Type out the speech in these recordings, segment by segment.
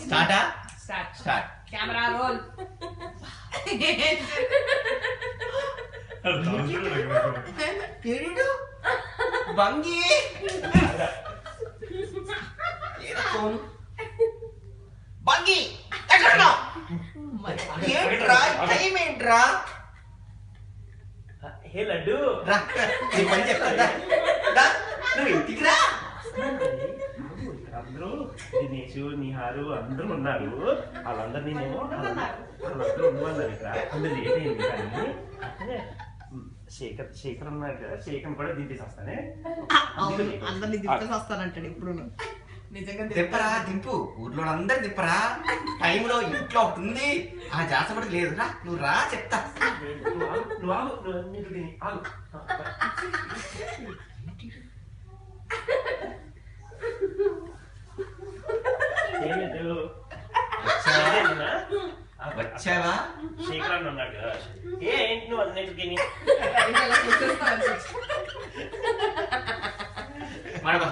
స్టార్టా start start camera roll ఏడు బంగి బంగి ఎక్కడ ఏంట్రా టైం ఏంట్రా హే లడ్డు రా నీ పని చెప్తా నువ్వు ఇంటికి రా అందరూ దినేష్ నిహారు అందరూ ఉన్నారు వాళ్ళందరినీ వాళ్ళందరూ ఉండమన్నారు ఇక్కడ అందరు లేట్ అయింది కానీ అంటే శేఖర్ ఉన్నాడు కదా శేఖర్ కూడా దింపేసి వస్తానే అందరినీ దింపేసి వస్తానంటాడు ఇప్పుడు నిజంగా దింపరా దింపు ఊర్లో అందరు దింపరా టైంలో ఇంట్లో ఒకటి ఉంది ఆ జాస కూడా లేదు రా నువ్వు రా చెప్తా నువ్వు ఆగు నువ్వు తిని ఆగు ఏమిటి వచ్చావా శేఖర్ అని ఉన్నాడు కదా ఏంటి నువ్వు అన్నిటికీ మాడబా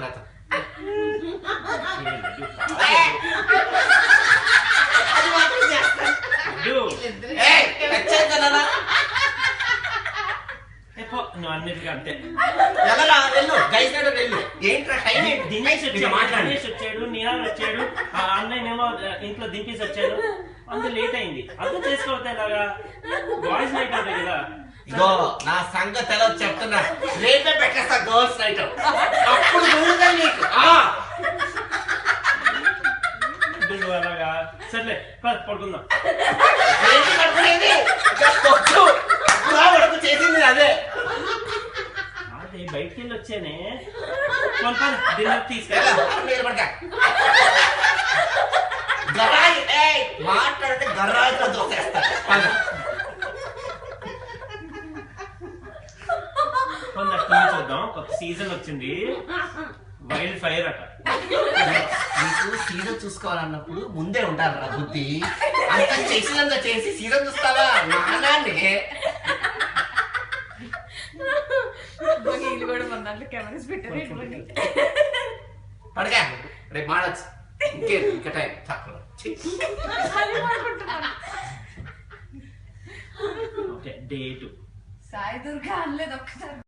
నువ్వు అన్నిటికీ అంతే దినేష్ వచ్చాడు నిహార్ వచ్చాడు అన్నయ్యనేమో ఇంట్లో దింపేసి వచ్చాడు అంత లేట్ అయింది అర్థం చేసుకోవద్దా ఇలాగా బాయ్స్ నైట్ అవుతాయి కదా ఇగో నా సంగతి ఎలా చెప్తున్నా రేపే పెట్టేస్తా గర్ల్స్ నైట్ అప్పుడు నీకు అలాగా సర్లే పడుకుందాం చేసింది అదే అదే బయటికి వెళ్ళి వచ్చానే డిన్నర్ తీసుకెళ్ళా గరాయి మాట్లాడితే గర్రాయితో దోసేస్తా చూద్దాం కొత్త సీజన్ వచ్చింది వైల్డ్ ఫైర్ అట నీకు సీజన్ చూసుకోవాలన్నప్పుడు ముందే ఉండాలి రా బుద్ధి అంత చేసినంత చేసి సీజన్ చూస్తావా నానాన్ని వీళ్ళు కూడా మన దాంట్లో కెమెరాస్ పెట్టారు పడగా రేపు మాడచ్చు ఇంకా టైం తక్కువ ఓకే డే 2 సాయి దుర్గా అనలేదు ఒక్కసారి